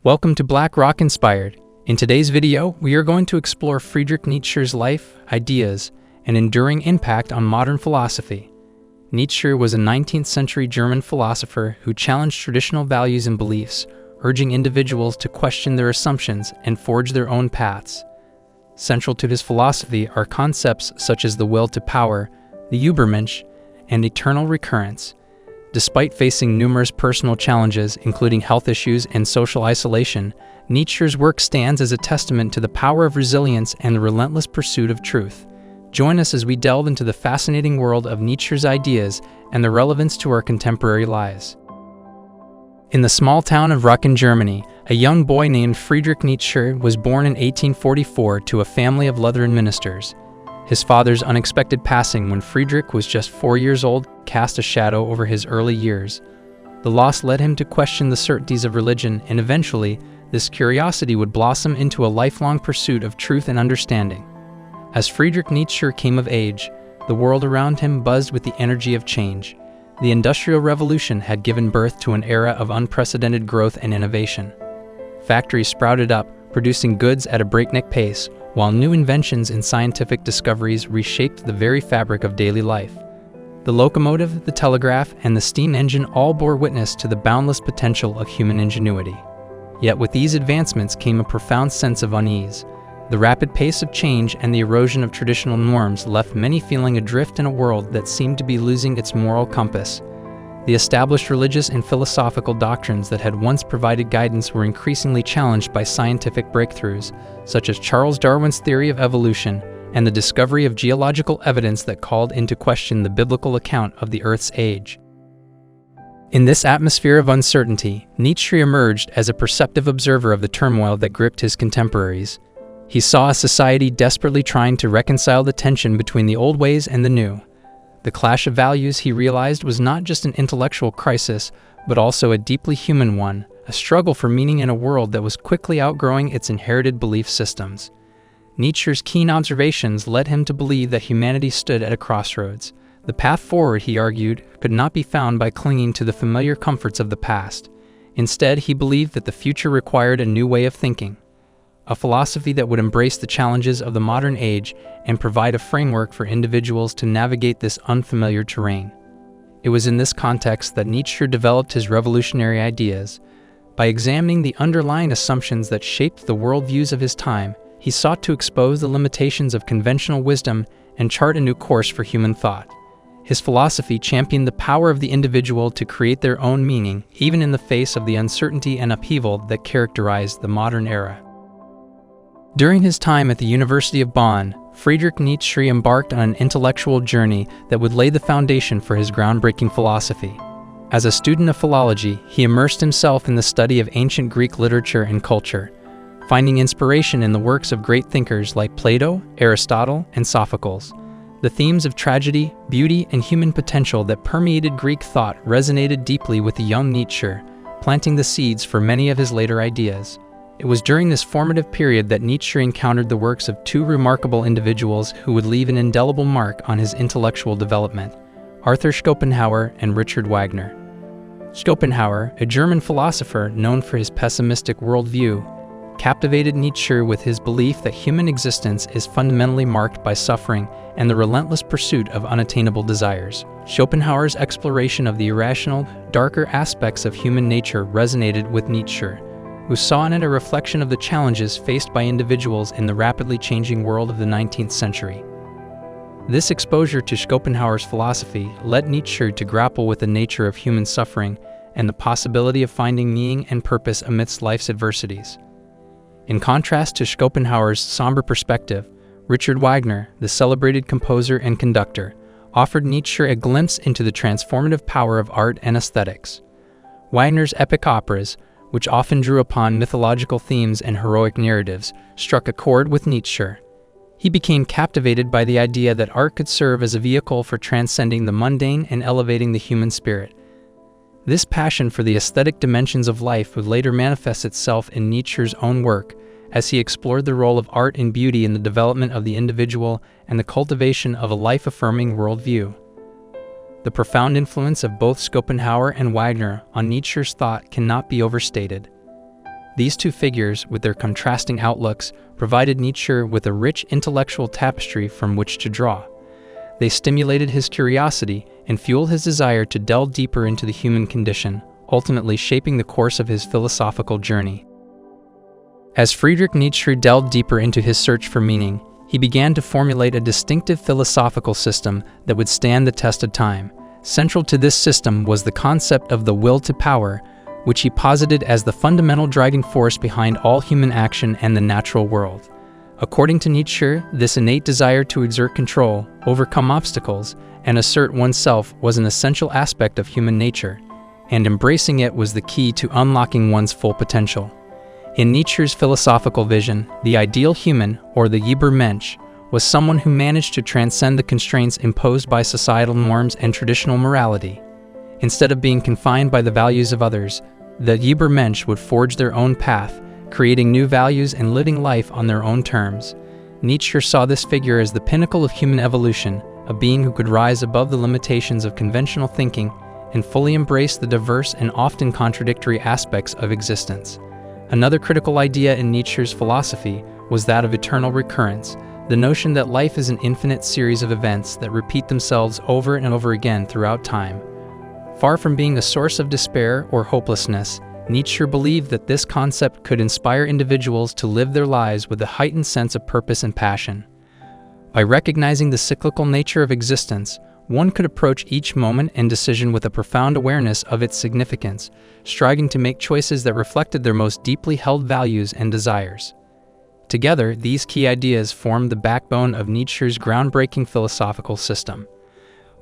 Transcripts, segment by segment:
Welcome to Black Rock Inspired. In today's video, we are going to explore Friedrich Nietzsche's life, ideas, and enduring impact on modern philosophy. Nietzsche was a 19th century German philosopher who challenged traditional values and beliefs, urging individuals to question their assumptions and forge their own paths. Central to his philosophy are concepts such as the will to power, the Übermensch, and eternal recurrence. Despite facing numerous personal challenges, including health issues and social isolation, Nietzsche's work stands as a testament to the power of resilience and the relentless pursuit of truth. Join us as we delve into the fascinating world of Nietzsche's ideas and their relevance to our contemporary lives. In the small town of Rücken, Germany, a young boy named Friedrich Nietzsche was born in 1844 to a family of Lutheran ministers. His father's unexpected passing when Friedrich was just 4 years old cast a shadow over his early years. The loss led him to question the certainties of religion, and eventually, this curiosity would blossom into a lifelong pursuit of truth and understanding. As Friedrich Nietzsche came of age, the world around him buzzed with the energy of change. The Industrial Revolution had given birth to an era of unprecedented growth and innovation. Factories sprouted up, producing goods at a breakneck pace, while new inventions and scientific discoveries reshaped the very fabric of daily life. The locomotive, the telegraph, and the steam engine all bore witness to the boundless potential of human ingenuity. Yet with these advancements came a profound sense of unease. The rapid pace of change and the erosion of traditional norms left many feeling adrift in a world that seemed to be losing its moral compass. The established religious and philosophical doctrines that had once provided guidance were increasingly challenged by scientific breakthroughs, such as Charles Darwin's theory of evolution and the discovery of geological evidence that called into question the biblical account of the Earth's age. In this atmosphere of uncertainty, Nietzsche emerged as a perceptive observer of the turmoil that gripped his contemporaries. He saw a society desperately trying to reconcile the tension between the old ways and the new. The clash of values, he realized, was not just an intellectual crisis, but also a deeply human one, a struggle for meaning in a world that was quickly outgrowing its inherited belief systems. Nietzsche's keen observations led him to believe that humanity stood at a crossroads. The path forward, he argued, could not be found by clinging to the familiar comforts of the past. Instead, he believed that the future required a new way of thinking, a philosophy that would embrace the challenges of the modern age and provide a framework for individuals to navigate this unfamiliar terrain. It was in this context that Nietzsche developed his revolutionary ideas. By examining the underlying assumptions that shaped the worldviews of his time, he sought to expose the limitations of conventional wisdom and chart a new course for human thought. His philosophy championed the power of the individual to create their own meaning, even in the face of the uncertainty and upheaval that characterized the modern era. During his time at the University of Bonn, Friedrich Nietzsche embarked on an intellectual journey that would lay the foundation for his groundbreaking philosophy. As a student of philology, he immersed himself in the study of ancient Greek literature and culture, finding inspiration in the works of great thinkers like Plato, Aristotle, and Sophocles. The themes of tragedy, beauty, and human potential that permeated Greek thought resonated deeply with the young Nietzsche, planting the seeds for many of his later ideas. It was during this formative period that Nietzsche encountered the works of two remarkable individuals who would leave an indelible mark on his intellectual development: Arthur Schopenhauer and Richard Wagner. Schopenhauer, a German philosopher known for his pessimistic worldview, captivated Nietzsche with his belief that human existence is fundamentally marked by suffering and the relentless pursuit of unattainable desires. Schopenhauer's exploration of the irrational, darker aspects of human nature resonated with Nietzsche, who saw in it a reflection of the challenges faced by individuals in the rapidly changing world of the 19th century. This exposure to Schopenhauer's philosophy led Nietzsche to grapple with the nature of human suffering and the possibility of finding meaning and purpose amidst life's adversities. In contrast to Schopenhauer's somber perspective, Richard Wagner, the celebrated composer and conductor, offered Nietzsche a glimpse into the transformative power of art and aesthetics. Wagner's epic operas, which often drew upon mythological themes and heroic narratives, struck a chord with Nietzsche. He became captivated by the idea that art could serve as a vehicle for transcending the mundane and elevating the human spirit. This passion for the aesthetic dimensions of life would later manifest itself in Nietzsche's own work, as he explored the role of art and beauty in the development of the individual and the cultivation of a life-affirming worldview. The profound influence of both Schopenhauer and Wagner on Nietzsche's thought cannot be overstated. These two figures, with their contrasting outlooks, provided Nietzsche with a rich intellectual tapestry from which to draw. They stimulated his curiosity and fueled his desire to delve deeper into the human condition, ultimately shaping the course of his philosophical journey. As Friedrich Nietzsche delved deeper into his search for meaning, he began to formulate a distinctive philosophical system that would stand the test of time. Central to this system was the concept of the will to power, which he posited as the fundamental driving force behind all human action and the natural world. According to Nietzsche, this innate desire to exert control, overcome obstacles, and assert oneself was an essential aspect of human nature, and embracing it was the key to unlocking one's full potential. In Nietzsche's philosophical vision, the ideal human, or the Übermensch, was someone who managed to transcend the constraints imposed by societal norms and traditional morality. Instead of being confined by the values of others, the Übermensch would forge their own path, creating new values and living life on their own terms. Nietzsche saw this figure as the pinnacle of human evolution, a being who could rise above the limitations of conventional thinking and fully embrace the diverse and often contradictory aspects of existence. Another critical idea in Nietzsche's philosophy was that of eternal recurrence, the notion that life is an infinite series of events that repeat themselves over and over again throughout time. Far from being a source of despair or hopelessness, Nietzsche believed that this concept could inspire individuals to live their lives with a heightened sense of purpose and passion. By recognizing the cyclical nature of existence, one could approach each moment and decision with a profound awareness of its significance, striving to make choices that reflected their most deeply held values and desires. Together, these key ideas formed the backbone of Nietzsche's groundbreaking philosophical system.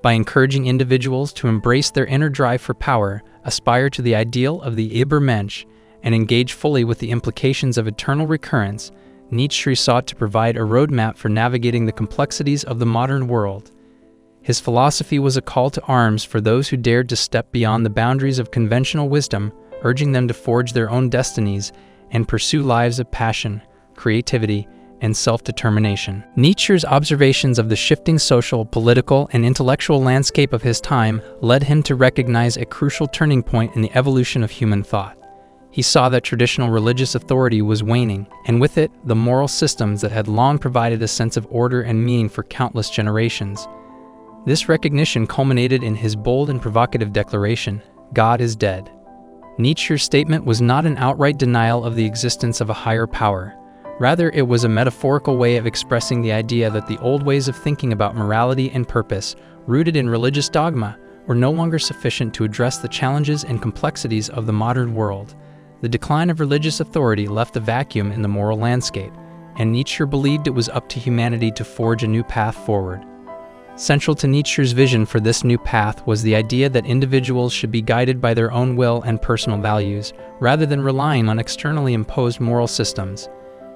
By encouraging individuals to embrace their inner drive for power, aspire to the ideal of the Übermensch, and engage fully with the implications of eternal recurrence, Nietzsche sought to provide a roadmap for navigating the complexities of the modern world. His philosophy was a call to arms for those who dared to step beyond the boundaries of conventional wisdom, urging them to forge their own destinies and pursue lives of passion, creativity, and self-determination. Nietzsche's observations of the shifting social, political, and intellectual landscape of his time led him to recognize a crucial turning point in the evolution of human thought. He saw that traditional religious authority was waning, and with it, the moral systems that had long provided a sense of order and meaning for countless generations. This recognition culminated in his bold and provocative declaration, "God is dead." Nietzsche's statement was not an outright denial of the existence of a higher power. Rather, it was a metaphorical way of expressing the idea that the old ways of thinking about morality and purpose, rooted in religious dogma, were no longer sufficient to address the challenges and complexities of the modern world. The decline of religious authority left a vacuum in the moral landscape, and Nietzsche believed it was up to humanity to forge a new path forward. Central to Nietzsche's vision for this new path was the idea that individuals should be guided by their own will and personal values, rather than relying on externally imposed moral systems.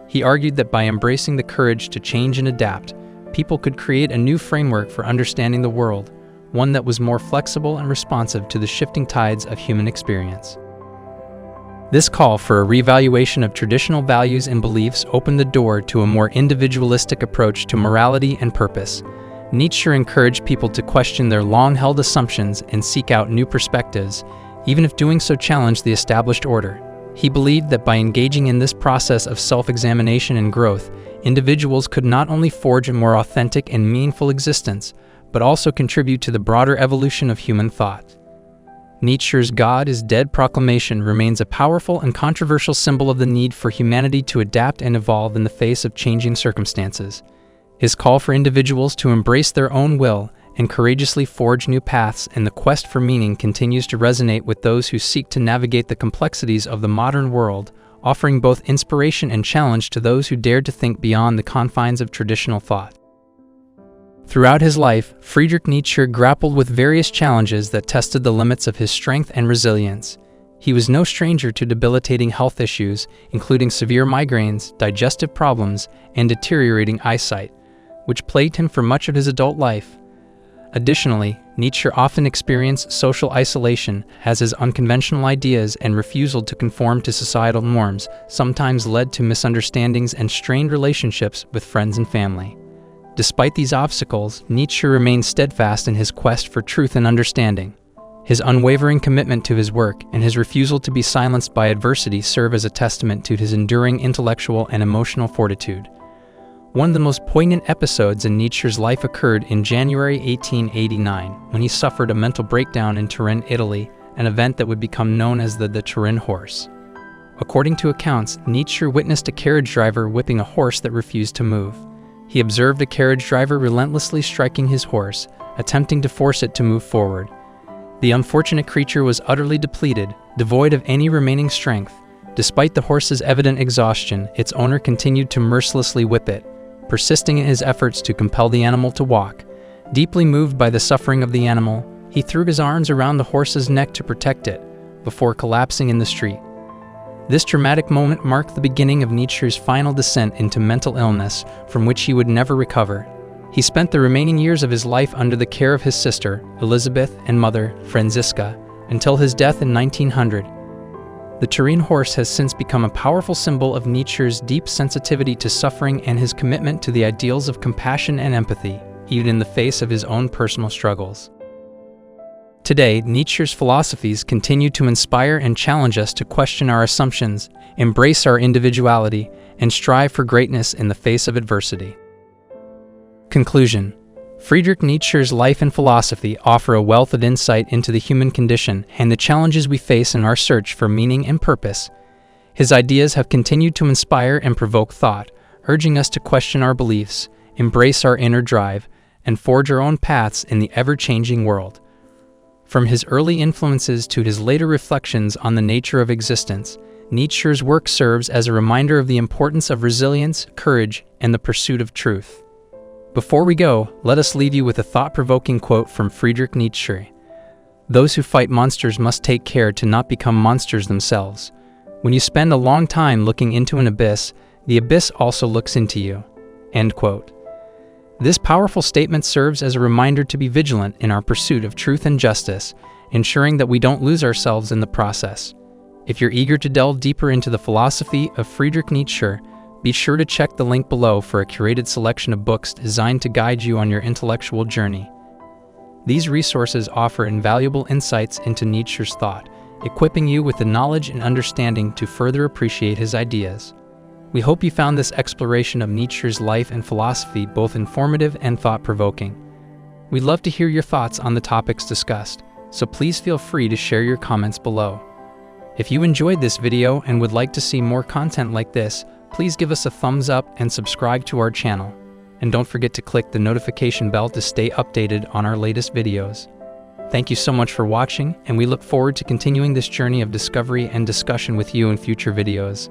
He argued that by embracing the courage to change and adapt, people could create a new framework for understanding the world, one that was more flexible and responsive to the shifting tides of human experience. This call for a reevaluation of traditional values and beliefs opened the door to a more individualistic approach to morality and purpose. Nietzsche encouraged people to question their long-held assumptions and seek out new perspectives, even if doing so challenged the established order. He believed that by engaging in this process of self-examination and growth, individuals could not only forge a more authentic and meaningful existence, but also contribute to the broader evolution of human thought. Nietzsche's "God is dead" proclamation remains a powerful and controversial symbol of the need for humanity to adapt and evolve in the face of changing circumstances. His call for individuals to embrace their own will and courageously forge new paths in the quest for meaning continues to resonate with those who seek to navigate the complexities of the modern world, offering both inspiration and challenge to those who dared to think beyond the confines of traditional thought. Throughout his life, Friedrich Nietzsche grappled with various challenges that tested the limits of his strength and resilience. He was no stranger to debilitating health issues, including severe migraines, digestive problems, and deteriorating eyesight, which plagued him for much of his adult life. Additionally, Nietzsche often experienced social isolation, as his unconventional ideas and refusal to conform to societal norms sometimes led to misunderstandings and strained relationships with friends and family. Despite these obstacles, Nietzsche remained steadfast in his quest for truth and understanding. His unwavering commitment to his work and his refusal to be silenced by adversity serve as a testament to his enduring intellectual and emotional fortitude. One of the most poignant episodes in Nietzsche's life occurred in January 1889, when he suffered a mental breakdown in Turin, Italy, an event that would become known as the Turin horse. According to accounts, Nietzsche witnessed a carriage driver whipping a horse that refused to move. He observed a carriage driver relentlessly striking his horse, attempting to force it to move forward. The unfortunate creature was utterly depleted, devoid of any remaining strength. Despite the horse's evident exhaustion, its owner continued to mercilessly whip it, persisting in his efforts to compel the animal to walk. Deeply moved by the suffering of the animal, he threw his arms around the horse's neck to protect it, before collapsing in the street. This dramatic moment marked the beginning of Nietzsche's final descent into mental illness, from which he would never recover. He spent the remaining years of his life under the care of his sister, Elizabeth, and mother, Franziska, until his death in 1900. The Turin horse has since become a powerful symbol of Nietzsche's deep sensitivity to suffering and his commitment to the ideals of compassion and empathy, even in the face of his own personal struggles. Today, Nietzsche's philosophies continue to inspire and challenge us to question our assumptions, embrace our individuality, and strive for greatness in the face of adversity. Conclusion: Friedrich Nietzsche's life and philosophy offer a wealth of insight into the human condition and the challenges we face in our search for meaning and purpose. His ideas have continued to inspire and provoke thought, urging us to question our beliefs, embrace our inner drive, and forge our own paths in the ever-changing world. From his early influences to his later reflections on the nature of existence, Nietzsche's work serves as a reminder of the importance of resilience, courage, and the pursuit of truth. Before we go, let us leave you with a thought-provoking quote from Friedrich Nietzsche. "Those who fight monsters must take care to not become monsters themselves. When you spend a long time looking into an abyss, the abyss also looks into you." End quote. This powerful statement serves as a reminder to be vigilant in our pursuit of truth and justice, ensuring that we don't lose ourselves in the process. If you're eager to delve deeper into the philosophy of Friedrich Nietzsche, be sure to check the link below for a curated selection of books designed to guide you on your intellectual journey. These resources offer invaluable insights into Nietzsche's thought, equipping you with the knowledge and understanding to further appreciate his ideas. We hope you found this exploration of Nietzsche's life and philosophy both informative and thought-provoking. We'd love to hear your thoughts on the topics discussed, so please feel free to share your comments below. If you enjoyed this video and would like to see more content like this, please give us a thumbs up and subscribe to our channel. And don't forget to click the notification bell to stay updated on our latest videos. Thank you so much for watching, and we look forward to continuing this journey of discovery and discussion with you in future videos.